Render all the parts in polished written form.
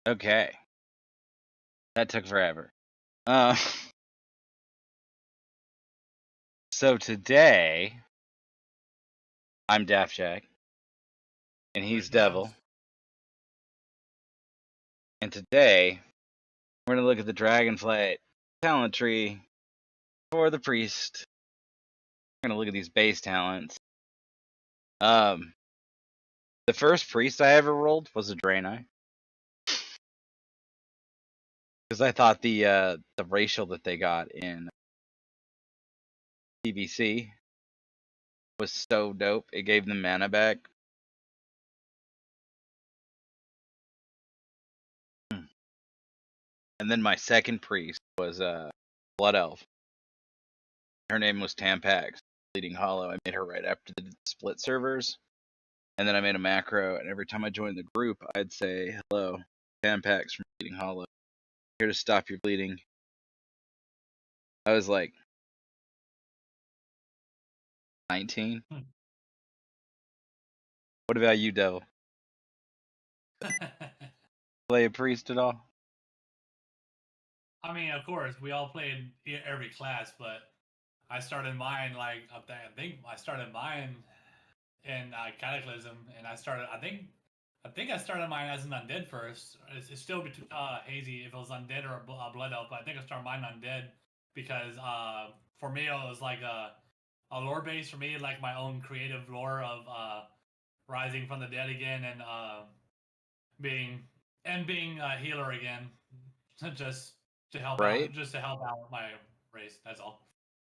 Okay. That took forever. Uh, so today, I'm Daftjack, and he's Devil. And today, we're going to look at the Dragonflight Talent tree for the Priest. We're going to look at these base talents. The first Priest I ever rolled was a Draenei. Because I thought the racial that they got in PVC was so dope. It gave them mana back. And then my second Priest was Blood Elf. Her name was Tampax, Bleeding Hollow. I made her right after the split servers. And then I made a macro, and every time I joined the group, I'd say, hello, Tampax from Bleeding Hollow. Here to stop your bleeding. I was like 19. What about you, Devil? Play a priest at all? I mean, of course, we all played every class, but I started mine like I think I started mine in Cataclysm, and I think I started mine as an undead first. It's still between hazy if it was undead or a blood elf, but I think I started mine undead because for me it was like a lore base for me, like my own creative lore of rising from the dead again and being a healer again, just to help Right? out my race. That's all.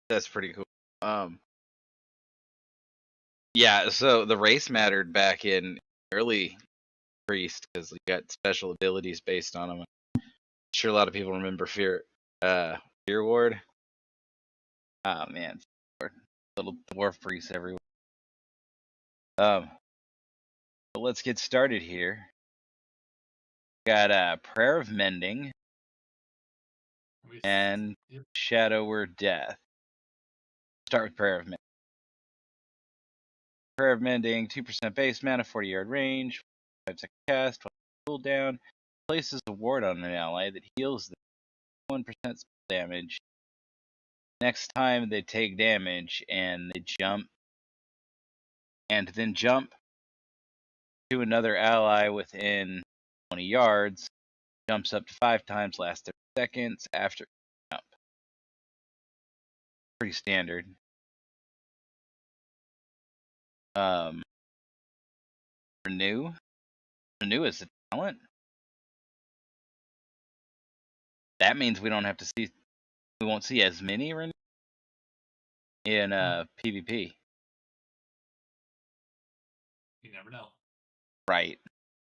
That's pretty cool. Yeah, so the race mattered back in early priest because you got special abilities based on them. I'm sure a lot of people remember Fear Ward. Oh man, little dwarf priests everywhere. But let's get started here. Got Prayer of Mending and Shadow Word Death. Start with Prayer of Mending. Prayer of Mending, 2% base mana, 40-yard range, 5-second cast, 12 cooldown. Places a ward on an ally that heals them 1% damage. Next time they take damage and they jump, and then jump to another ally within 20 yards, jumps up to 5 times, lasts 30 seconds after jump. Pretty standard. Renew. Renew is a talent. That means we don't have to see. We won't see as many renew in PvP. You never know. Right.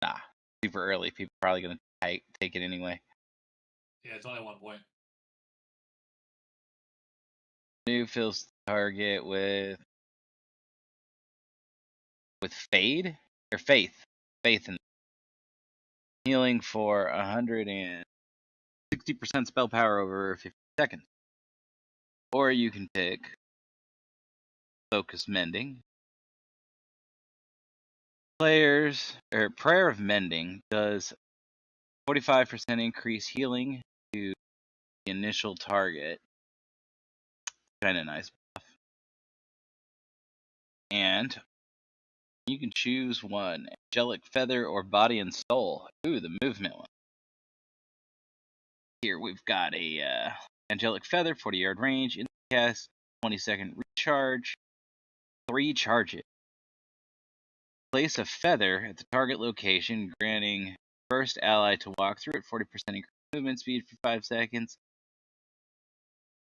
Nah. Super early. People are probably gonna take it anyway. Yeah, it's only 1 point. Renew fills the target with fade or faith. Faith in healing for 160% spell power over 50 seconds. Or you can pick Focus Mending. Players or Prayer of Mending does 45% increase healing to the initial target. Kind of nice buff. And you can choose one: Angelic Feather or Body and Soul. Ooh, the movement one. Here we've got a Angelic Feather, 40-yard range, in the cast, 20-second recharge, 3 charges. Place a feather at the target location, granting first ally to walk through it 40% increased movement speed for 5 seconds.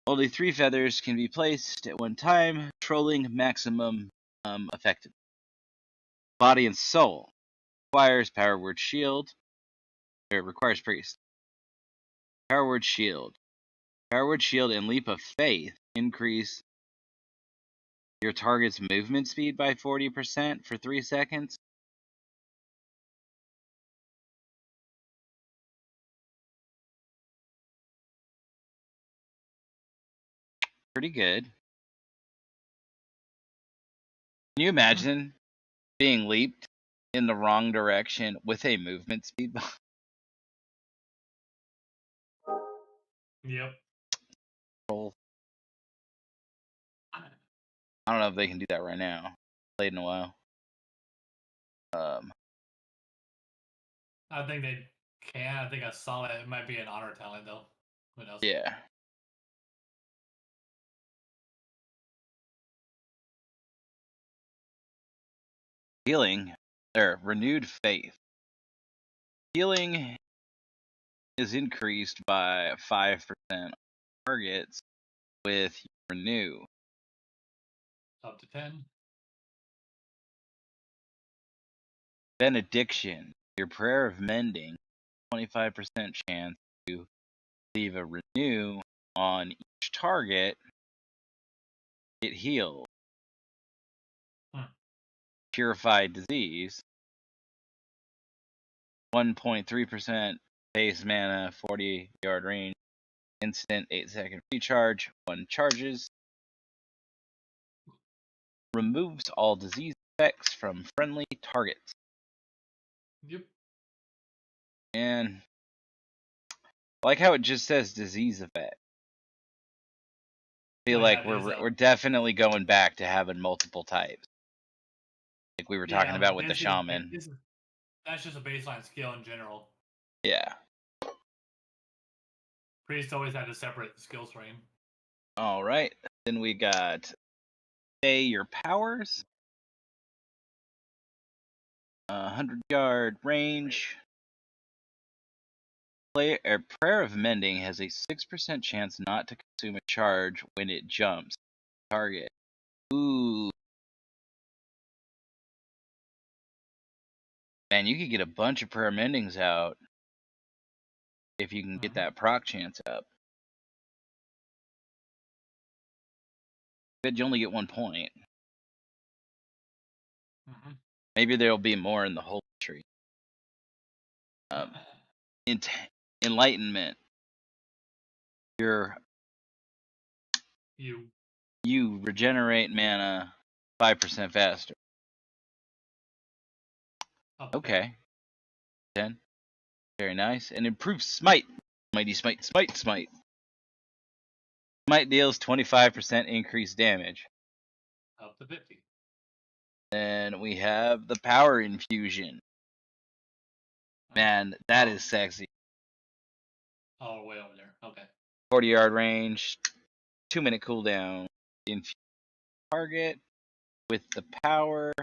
Only 3 feathers can be placed at one time, trolling maximum effective. Body and Soul requires Power Word Shield, or it requires Priest. Power Word Shield. Power Word Shield and Leap of Faith increase your target's movement speed by 40% for 3 seconds. Pretty good. Can you imagine being leaped in the wrong direction with a movement speed? Yep. Roll. I don't know if they can do that right now. Played in a while. I think they can. I think I saw it. It might be an honor talent though. Who knows? Yeah. Healing, or renewed faith. Healing is increased by 5% on targets with renew. Up to 10. Benediction. Your prayer of mending, 25% chance to leave a renew on each target. It heals. Purified disease. 1.3% base mana, 40-yard range. Instant 8-second recharge. 1 charges. Removes all disease effects from friendly targets. Yep. And I like how it just says disease effect. I feel Oh, like yeah, there's we're definitely going back to having multiple types, like we were talking yeah, about but with the this shaman. that's just a baseline skill in general. Yeah. Priest always had a separate skill string. All right. Then we got say your powers. 100-yard range. Prayer of Mending has a 6% chance not to consume a charge when it jumps target. Ooh. Man, you could get a bunch of prayer mendings out if you can get that proc chance up. But you only get 1 point. Maybe there'll be more in the holy tree. Enlightenment. You regenerate mana 5% faster. Okay. 10. Very nice. And improves smite. Mighty smite, smite, smite. Smite deals 25% increased damage. Up to 50. Then we have the power infusion. Man, that is sexy. Oh, way over there. Okay. 40-yard range, 2-minute cooldown. Infuse target with the power,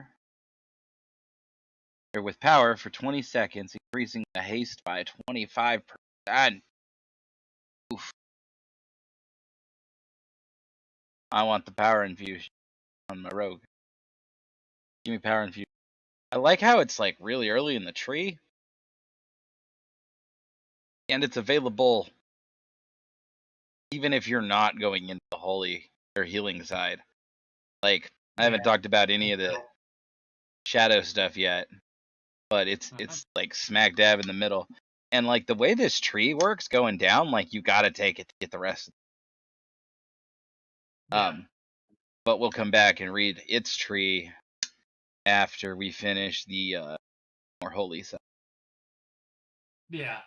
or with power for 20 seconds, increasing the haste by 25%. Oof. I want the power infusion on my rogue. Give me power infusion. I like how it's like really early in the tree. And it's available even if you're not going into the holy or healing side. Like, I haven't talked about any of the shadow stuff yet, but it's like smack dab in the middle. And like the way this tree works going down, like you gotta take it to get the rest. But we'll come back and read its tree after we finish the more holy side. Yeah.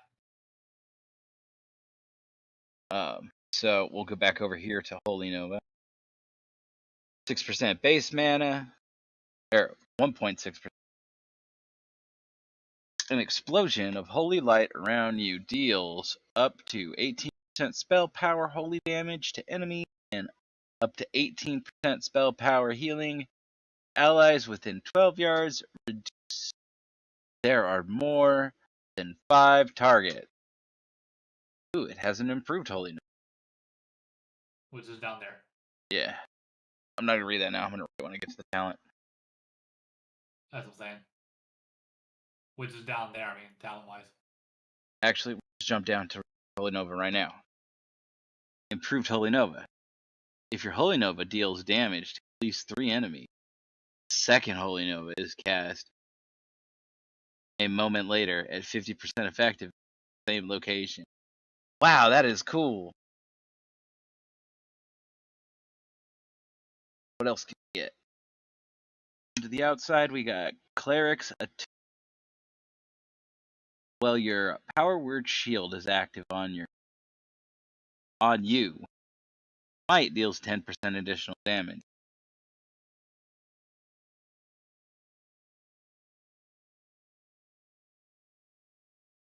So we'll go back over here to Holy Nova. 6% base mana, or 1.6%. An explosion of holy light around you deals up to 18% spell power holy damage to enemies and up to 18% spell power healing. Allies within 12 yards reduce. There are more than 5 targets. Ooh, it has an improved holy. Which is down there. Yeah. I'm not going to read that now. I'm going to read it when I get to the talent. That's what I'm saying. Which is down there, I mean, talent-wise. Actually, let's jump down to Holy Nova right now. Improved Holy Nova. If your Holy Nova deals damage to at least 3 enemies, the second Holy Nova is cast a moment later at 50% effective in the same location. Wow, that is cool. What else can we get? To the outside, we got Cleric's Attunement. Well, your power word shield is active on your on you. Smite deals 10% additional damage.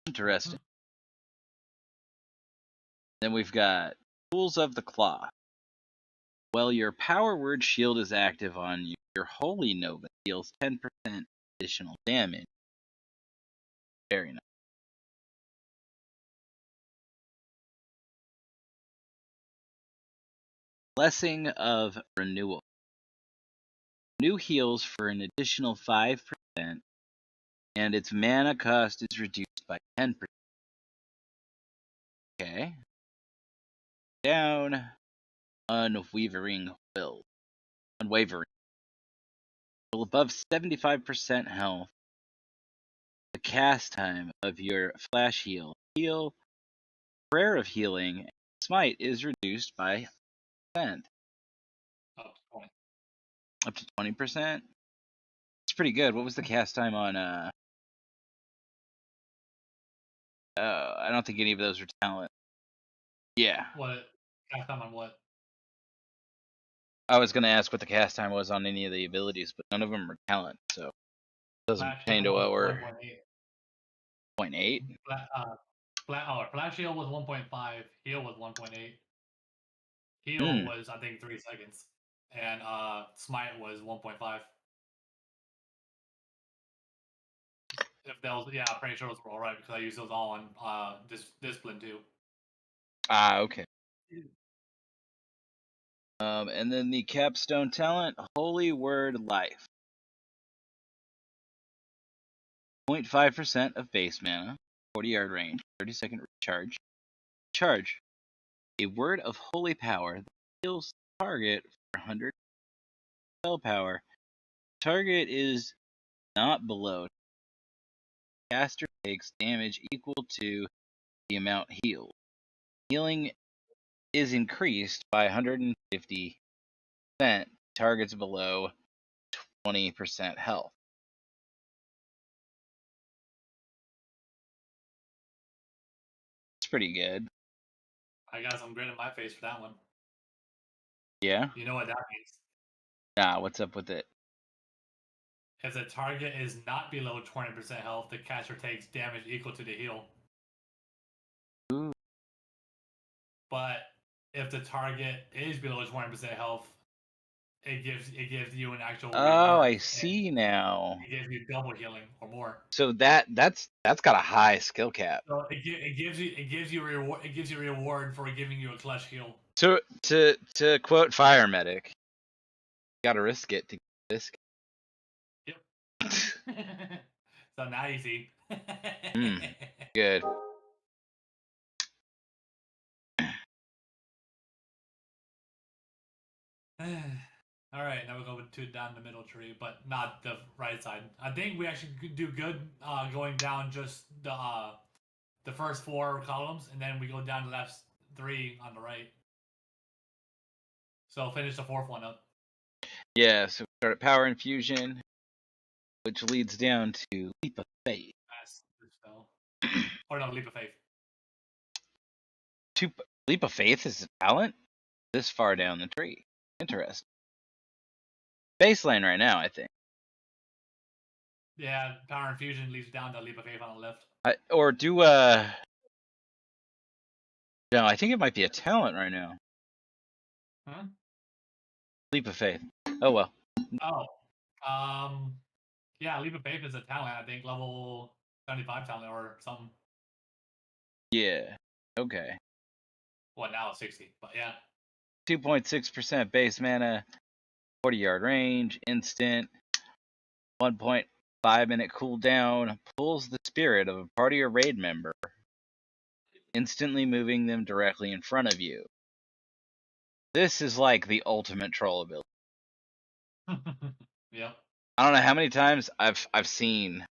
Interesting. Then we've got Tools of the Claw. While your Power Word shield is active on you, your Holy Nova deals 10% additional damage. Very nice. Blessing of Renewal. New heals for an additional 5%, and its mana cost is reduced by 10%. Okay. Down. Unwavering Will. Unwavering. Well, above 75% health, the cast time of your flash heal, prayer of healing, and smite is reduced by 10%. Up to 20%? It's pretty good. What was the cast time on I don't think any of those were talent. Yeah. What? Cast time on what? I was gonna ask what the cast time was on any of the abilities, but none of them are talent, so it doesn't pertain to what we're 0.8. Flash heal was 1.5. Heal was 1.8. Heal was, I think, 3 seconds, and smite was 1.5. If those, yeah, I'm pretty sure those were all right because I used those all on discipline too. Okay. And then the capstone talent, Holy Word Life. 0.5% of base mana, 40-yard range, 30-second recharge. Charge. A word of holy power that heals the target for 100 spell power. Target is not below. Caster takes damage equal to the amount healed. Healing is increased by 150%. Targets below 20% health. It's pretty good. I got some grit in my face for that one. Yeah? You know what that means? Nah, what's up with it? If the target is not below 20% health, the caster takes damage equal to the heal. Ooh. But if the target is below 20% health, it gives you an actual Oh, reward. I see now. It gives you double healing or more. So that's got a high skill cap. So it gives you a reward for giving you a clutch heal. So to quote Fire Medic, you gotta risk it to get this. Yep. So now you see. Good. All right, now we go to down the middle tree, but not the right side. I think we actually could do good going down just the first 4 columns, and then we go down the left 3 on the right. So finish the 4th one up. Yeah, so we start at Power Infusion, which leads down to Leap of Faith. Or no, Leap of Faith. Leap of Faith is a talent? This far down the tree. Interesting. Baseline right now, I think. Yeah, Power Infusion leads down to Leap of Faith on the left. Or do no, I think it might be a talent right now. Huh? Leap of Faith. Oh well. Oh. Yeah, Leap of Faith is a talent, I think, level 75 talent or something. Yeah. Okay. Well, now it's 60, but yeah. 2.6% base mana, 40-yard range, instant, 1.5-minute cooldown, pulls the spirit of a party or raid member, instantly moving them directly in front of you. This is like the ultimate troll ability. Yep. I don't know how many times I've seen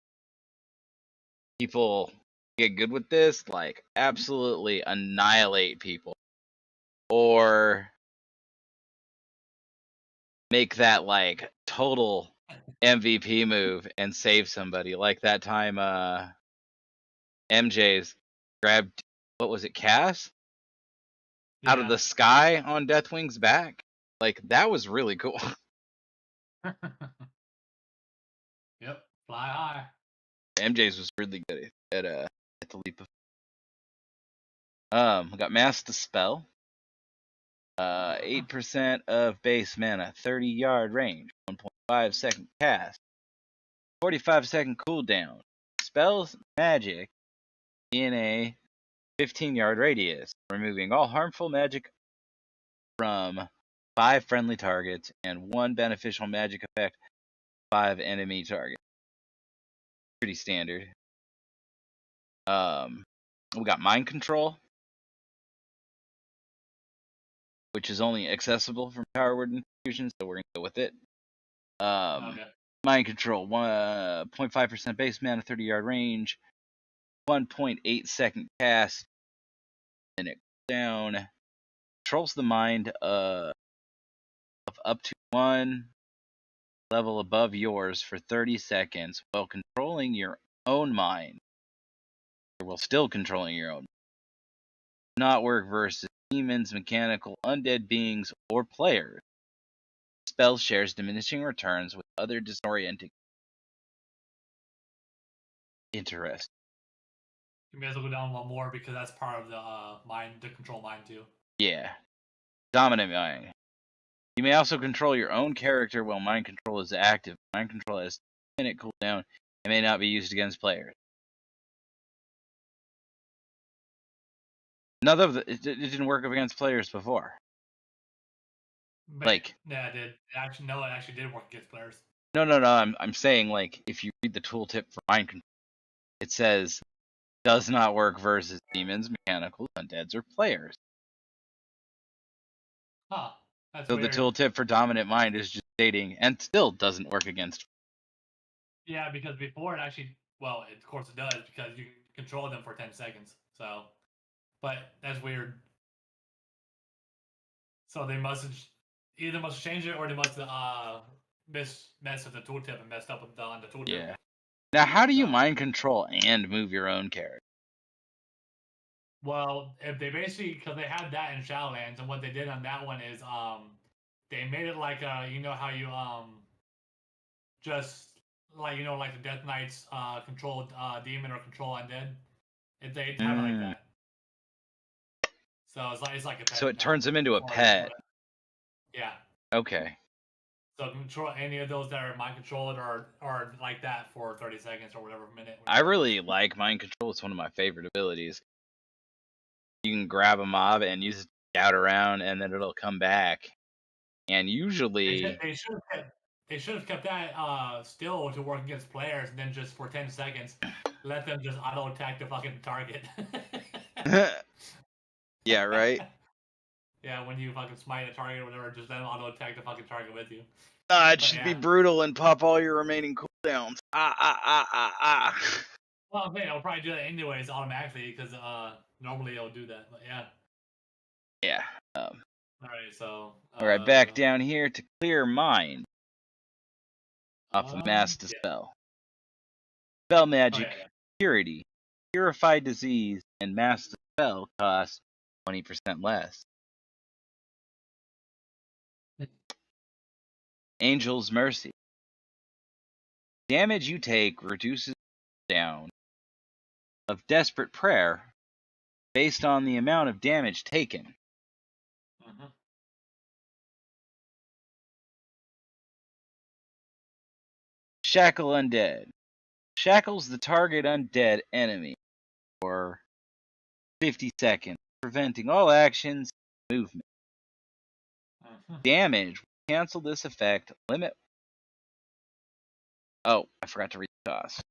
people get good with this, like absolutely annihilate people, or make that like total MVP move and save somebody. Like that time MJ's grabbed, what was it, Cass? out of the sky on Deathwing's back. Like, that was really cool. Yep, fly high. MJ's was really good at the leap of. We got Mass Dispel. 8% of base mana, 30-yard range, 1.5-second cast, 45-second cooldown. Spells magic in a 15-yard radius, removing all harmful magic from 5 friendly targets and 1 beneficial magic effect 5 enemy targets. Pretty standard. We got Mind Control, which is only accessible from Power Word Infusion, so we're gonna go with it. Okay. Mind Control, 0.5% base mana, 30-yard range, 1.8-second cast, and it down. Controls the mind of up to 1 level above yours for 30 seconds while controlling your own mind. Or while still controlling your own. Not work versus demons, mechanical, undead beings, or players. Spell shares diminishing returns with other disorienting. Interesting. You may as well go down one more because that's part of the mind, the control mind too. Yeah. Dominant mind. You may also control your own character while mind control is active. Mind control has 2-minute cooldown and may not be used against players. None of it didn't work against players before. But, like, yeah, it did. It actually did work against players. No. I'm saying, like, if you read the tooltip for mind control, it says does not work versus demons, mechanicals, undeads, or players. Huh. That's So weird. the tooltip for dominant mind is just stating, and still doesn't work against. Yeah, because before it actually, well, of course it does because you can control them for 10 seconds. So, but that's weird. So they must have either changed it or they must have messed with the tooltip and messed up with the tooltip. Yeah. Now, how do you mind control and move your own character? Well, if they basically, because they had that in Shadowlands, and what they did on that one is they made it like you know how you just like like the Death Knights control demon or control undead. They have it like that. So it's like a pet. So it turns them into a pet. Yeah. Okay. So control any of those that are mind controlled or like that for 30 seconds or whatever minute. I really like mind control. It's one of my favorite abilities. You can grab a mob and use it to scout around, and then it'll come back. And usually they should have kept that still to work against players, and then just for 10 seconds let them just auto attack the fucking target. Yeah, right. Yeah, when you fucking smite a target or whatever, just let them auto attack the fucking target with you. It should be brutal and pop all your remaining cooldowns. Well, I'm saying I'll probably do that anyways automatically because normally I'll do that. But yeah. Yeah. All right, so. All right, back down here to clear mind. Off of Mass Dispel. Spell magic, purity, purify disease, and Mass Dispel cost 20% less. Angel's Mercy. Damage you take reduces down of Desperate Prayer based on the amount of damage taken. Shackle Undead. Shackles the target undead enemy for 50 seconds, preventing all actions and movement. Damage will cancel this effect. Limit. Oh, I forgot to read the cost.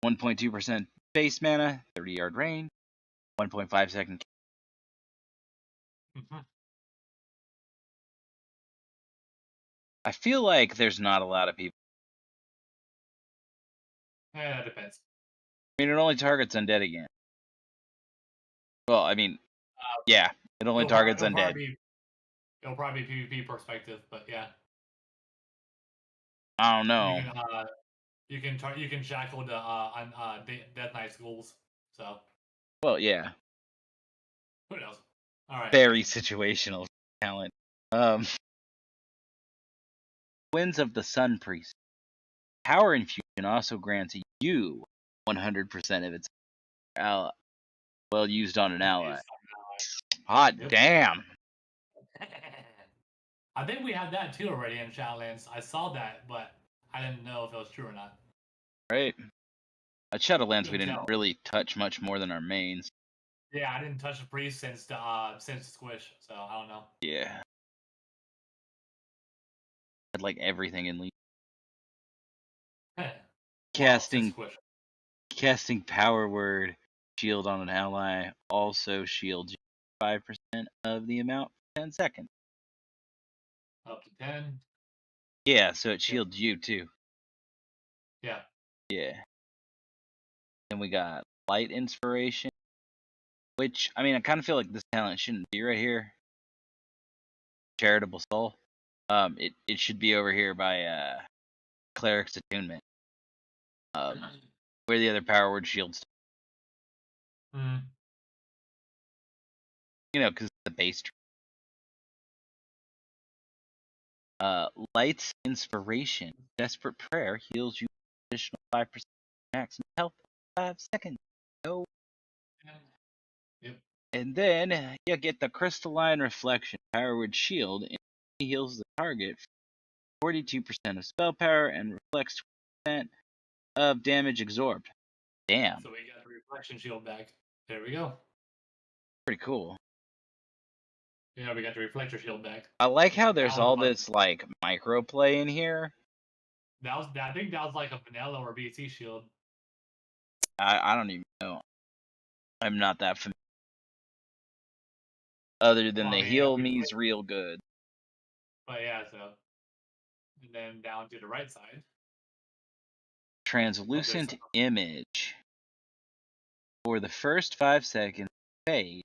1.2% base mana, 30-yard range, 1.5-second. I feel like there's not a lot of people. Yeah, it depends. I mean, it only targets undead again. Well, I mean, yeah, it only targets undead. It'll probably be PvP perspective, but yeah. I don't know. You can shackle the Death Knight schools. So. Well, yeah. Who knows? All right. Very situational talent. Winds of the Sun Priest. Power infusion also grants you 100% of its ally. Well used on an ally. Hot Yep. damn. I think we had that too already in Shadowlands. I saw that, but I didn't know if it was true or not. Right. At Shadowlands, we Couldn't didn't tell. really touch much more than our mains. Yeah, I didn't touch the priest since the Squish, so I don't know. Yeah. Had like everything in league. Casting power word shield on an ally also shields you 5% of the amount for 10 seconds. Up to 10. Yeah, so it shields you too. Yeah. Yeah. Then we got light inspiration, which I mean I kind of feel like this talent shouldn't be right here. Charitable soul. It should be over here by cleric's attunement. Where the other power word shields. Mm. You know, because it's the base. Light's inspiration. Desperate prayer heals you additional 5% maximum health for 5 seconds. Oh. Yep. And then you get the crystalline reflection power word shield, and it heals the target for 42% of spell power and reflects 20% of damage absorbed. Damn. So we got the reflection shield back. There we go. Pretty cool. Yeah, we got the reflector shield back. I like how there's all this like micro play in here. I think that was like a vanilla or BC shield. I don't even know. I'm not that familiar. Other than the heal me's real good. But yeah, so and then down to the right side. Translucent image. For the first 5 seconds, fade.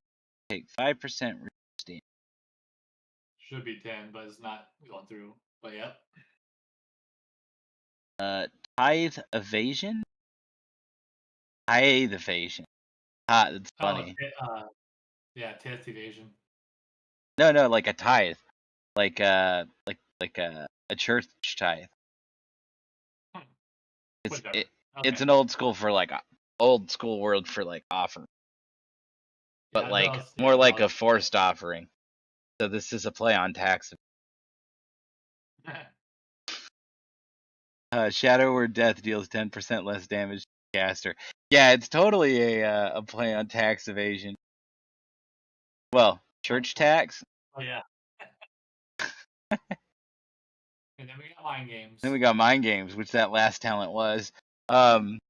Take 5% reduced damage. Should be 10, but it's not going through. But yep. Tithe evasion. Tithe evasion. Ah, that's funny. Yeah, tithe evasion. No, like a tithe, like a church tithe. It's an old school word for like offering, but like more like a forced offering. So this is a play on tax. Shadow or death deals 10% less damage to the caster. Yeah, it's totally a play on tax evasion. Well, church tax. Oh yeah. And then we got mind games. Then we got mind games, which that last talent was.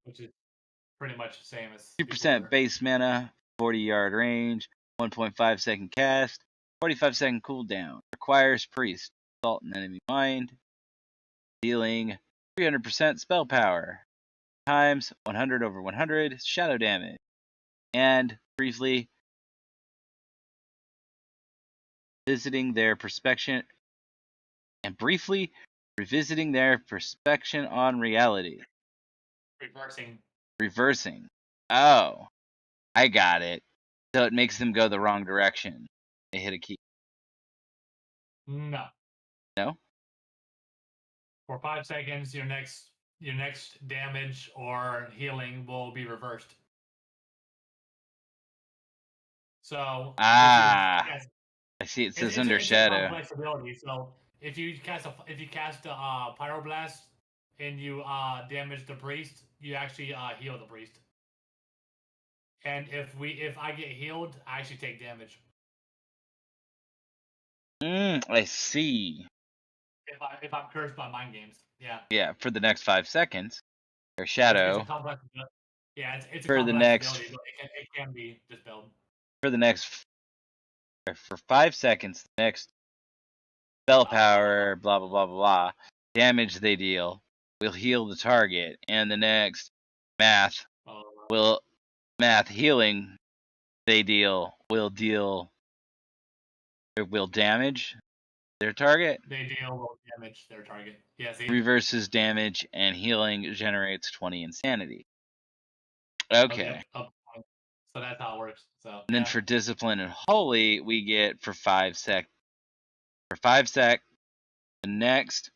Which is pretty much the same as 2% base mana, 40-yard range, 1.5 second cast, 45 second cooldown. Requires priest, assault an enemy mind, dealing 300% spell power, times 100 over 100 shadow damage, and briefly revisiting their perspection on reality. Reversing. Oh, I got it. So it makes them go the wrong direction. They hit a key. No. No? For 5 seconds, your next damage or healing will be reversed. So I see. It says under shadow. Flexibility. So if you cast a pyroblast and you damage the priest, you actually heal the priest. And if I get healed, I actually take damage. I see. If I'm cursed by mind games, yeah. Yeah, for the next 5 seconds, or shadow. It's a complex. Yeah, it's a for complex the next ability, but it can be dispelled. For 5 seconds, the next spell power, blah blah blah blah blah, damage they deal will heal the target, and the next healing they deal will damage their target. They deal will damage their target. Yeah, see? Reverses damage, and healing generates 20 insanity. Okay. So that's how it works. So And then for Discipline and Holy, we get for 5 sec. For 5 sec, the next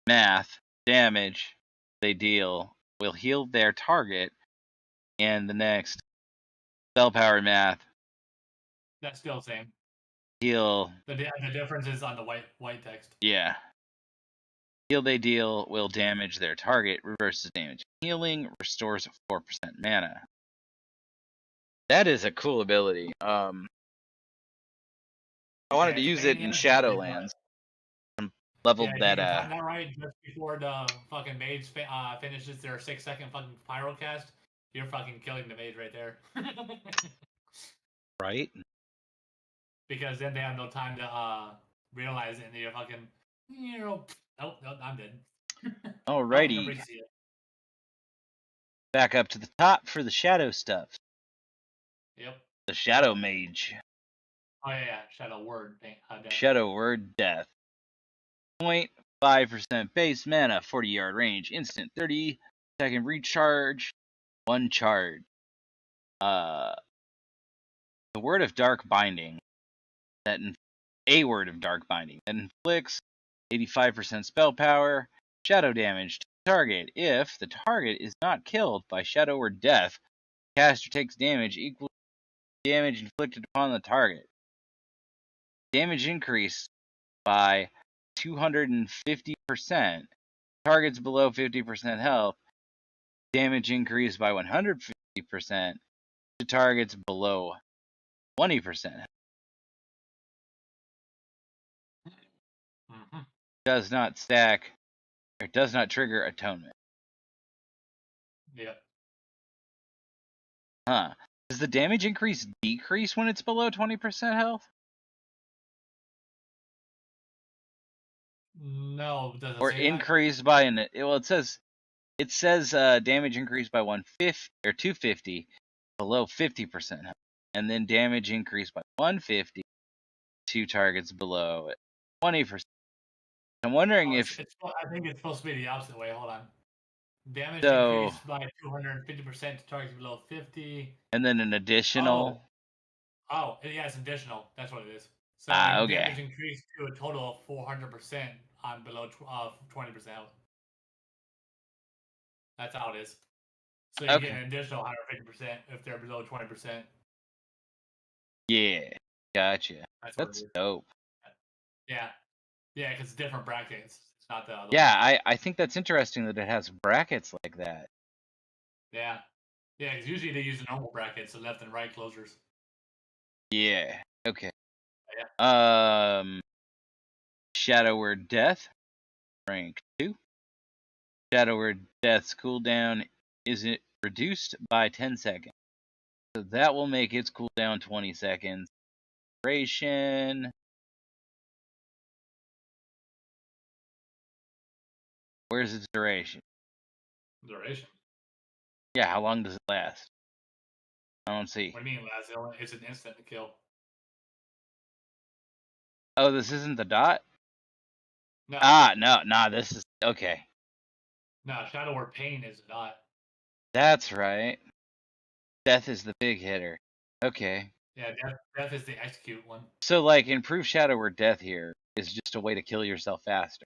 math damage they deal will heal their target, and the next spell power math that's still the same. heal. The difference is on the white text. Yeah. Heal they deal will damage their target, reverses damage. Healing restores 4% mana. That is a cool ability. I wanted to it's a use pain it in in the ass, but Shadowlands. Leveled if you that can time that right just before the fucking mage finishes their 6-second fucking pyro cast, you're fucking killing the mage right there. right? Because then they have no time to realize it, and you're fucking, oh, I'm dead. Alrighty. Back up to the top for the shadow stuff. Yep. The Shadow Mage. Oh yeah, Shadow Word. Death. Shadow Word Death. 0.5% base mana, 40-yard range, instant, 30-second recharge, 1 charge. The Word of Dark Binding. A Word of Dark Binding that inflicts 85% spell power, shadow damage to the target. If the target is not killed by shadow or death, the caster takes damage equal to the damage inflicted upon the target. Damage increased by 250%. Targets below 50% health, damage increased by 150% to targets below 20% health. Mm-hmm. Does not stack or does not trigger atonement. Yeah. Huh. Does the damage increase decrease when it's below 20% health? No, does it Or say increase that? by it says damage increased by 150 or 250 below 50% health, and then damage increased by 150 to targets below 20%. I'm wondering if I think it's supposed to be the opposite way. Hold on. Damage so, increased by 250% to targets below 50. and then an additional. Yeah, it's additional. That's what it is. So damage Okay. increased to a total of 400% on below 20% health. That's how it is. So you get Okay. an additional 150% if they're below 20%. Yeah. Gotcha. That's what it That's is. dope. Yeah. Yeah, because it's different brackets. It's not the other Yeah, one. I think that's interesting that it has brackets like that. Yeah. Yeah, because usually they use the normal brackets, the left and right closers. Yeah. Okay. Yeah. Shadow Word Death, rank 2. Shadow Word Death's cooldown is reduced by 10 seconds. So that will make its cooldown 20 seconds. Duration. Where's its duration? Duration? Yeah, how long does it last? I don't see. What do you mean, last? It's an instant kill. Oh, this isn't the dot? No. No, this is okay. No, Shadow or Pain is not. That's right. Death is the big hitter. Okay. Yeah, death is the execute one. So, like, improve Shadow or Death here is just a way to kill yourself faster.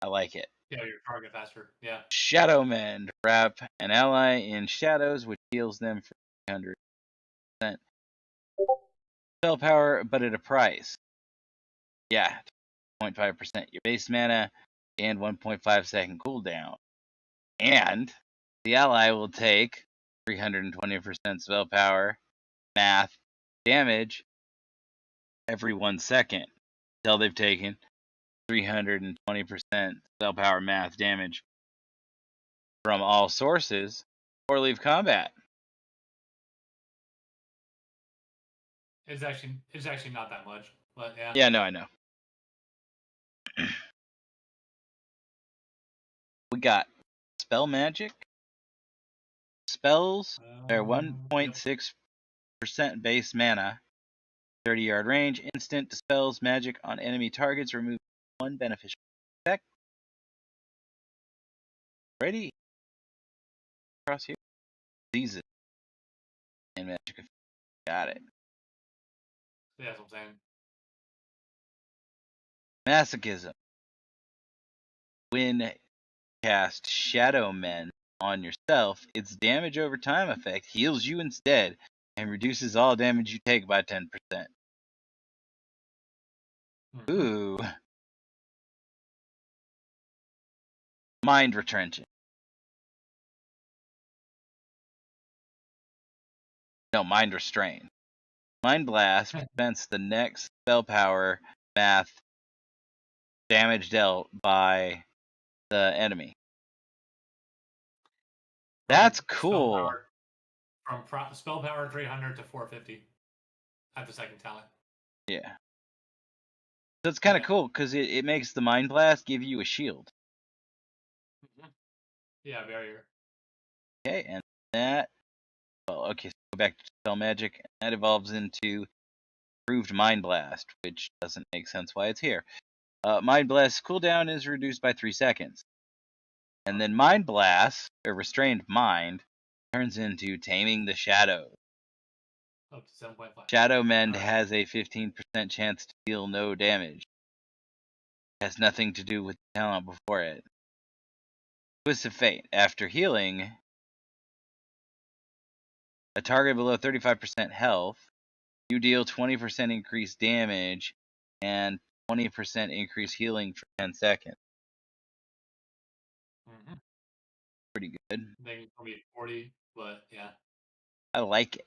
I like it. Yeah, your target faster. Yeah. Shadow Mend. Wrap an ally in shadows, which heals them for 300% spell power, but at a price. Yeah, 0.5% your base mana and 1.5 second cooldown. And the ally will take 320% spell power, math, damage every 1 second until they've taken 320% spell power, math, damage from all sources or leave combat. It's actually not that much, but yeah. Yeah, no, I know. We got spell magic. Spells are 1.6% base mana, 30-yard range, instant dispels magic on enemy targets, remove 1 beneficial effect. Ready? Across here. Diseases and magic. Got it. Yeah, that's what I'm saying. Masochism. When cast Shadow Men on yourself, its damage over time effect heals you instead and reduces all damage you take by 10%. Ooh. Mind Retrenching. No, Mind Restrain. Mind Blast prevents the next spell power math damage dealt by the enemy. That's cool. Spell power 300 to 450 at the second talent. Yeah. So it's kind of cool because it makes the Mind Blast give you a shield. Yeah, barrier. Okay, and that. Well, okay, so go back to Spell Magic. And that evolves into Improved Mind Blast, which doesn't make sense why it's here. Mind Blast cooldown is reduced by 3 seconds. And then Mind Blast, or Restrained Mind, turns into Taming the Shadow. Up to 7.5. Shadow Mend has a 15% chance to deal no damage. It has nothing to do with the talent before it. Twist of Fate. After healing a target below 35% health, you deal 20% increased damage and 20% increased healing for 10 seconds. Pretty good. I think it's probably 40, but yeah. I like it.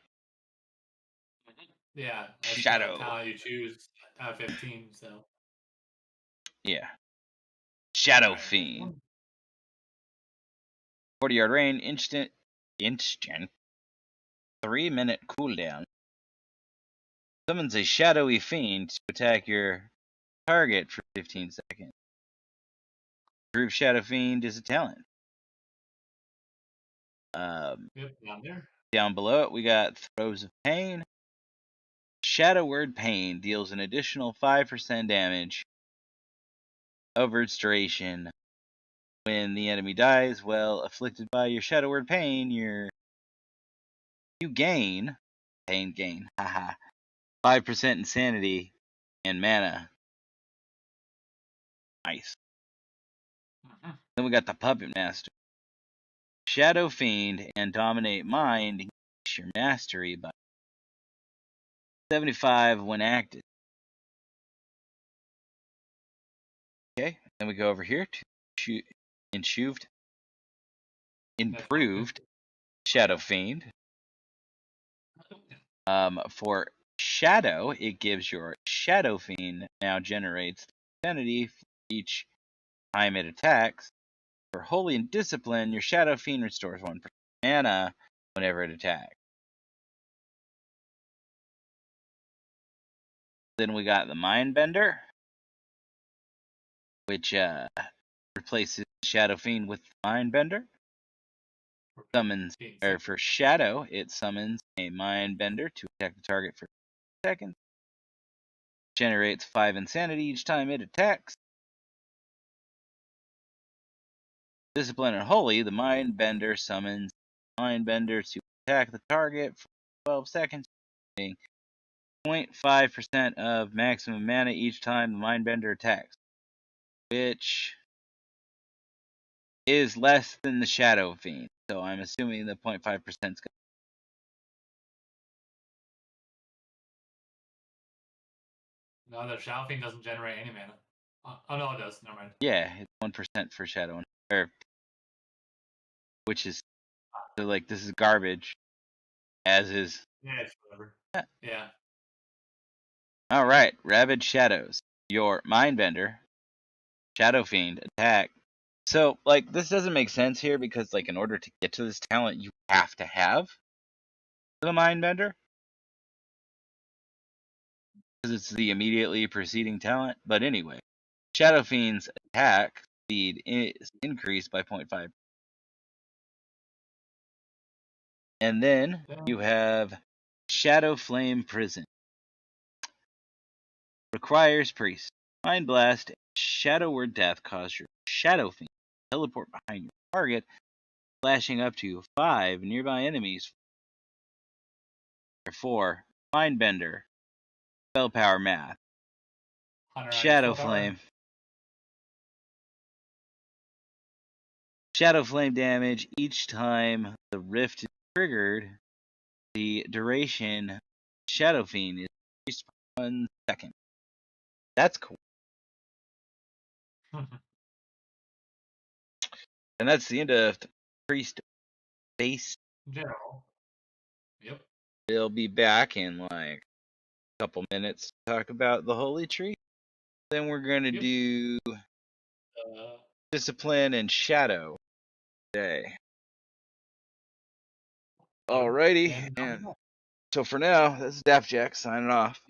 Yeah, that's Shadow. the talent you choose out of 15, so. Yeah. Shadow Fiend. 40-yard range, instant 3-minute cooldown. Summons a shadowy fiend to attack your target for 15 seconds. Group Shadow Fiend is a talent. Yep, down there. Down below it, we got Throes of Pain. Shadow Word Pain deals an additional 5% damage over its duration. When the enemy dies while afflicted by your Shadow Word Pain, you gain, haha, 5% insanity and mana. Nice. Then we got the Puppet Master. Shadow Fiend and Dominate Mind increase your mastery by 75 when active. Okay, then we go over here to improved Shadow Fiend. For Shadow, it gives your Shadow Fiend now generates insanity for each time it attacks. For Holy and Discipline, your Shadow Fiend restores 1% mana whenever it attacks. Then we got the Mindbender, which replaces Shadow Fiend with Mindbender. Summons, or for Shadow, it summons a Mindbender to attack the target for 2 seconds. Generates 5 insanity each time it attacks. Discipline and Holy, the Mindbender summons Mindbender to attack the target for 12 seconds, getting 0.5% of maximum mana each time the Mindbender attacks, which is less than the Shadow Fiend. So I'm assuming the 0.5% is going to. No, the Shadow Fiend doesn't generate any mana. Oh no, it does. Never mind. Yeah, it's 1% for Shadow, which is so like this is garbage, as is. Yeah, it's whatever. Yeah. All right, Ravaged Shadows. Your Mindbender, Shadow Fiend attack. So like this doesn't make sense here because like in order to get to this talent, you have to have the Mindbender because it's the immediately preceding talent. But anyway, Shadow Fiend's attack speed is increased by 0.5. And then you have Shadow Flame Prison. Requires Priest. Mind Blast, Shadow Word Death cause your Shadow Fiend to teleport behind your target, flashing up to 5 nearby enemies. 4, Mindbender, Spell Power Math, Hunter, Shadow Flame. Shadow Flame damage each time the rift is triggered. The duration Shadow Fiend is increased by 1 second. That's cool. And that's the end of the Priest base. General. Yep. We'll be back in like a couple minutes to talk about the Holy Tree. Then we're going to do Discipline and Shadow today. Alrighty, and so for now, this is Daftjack signing off.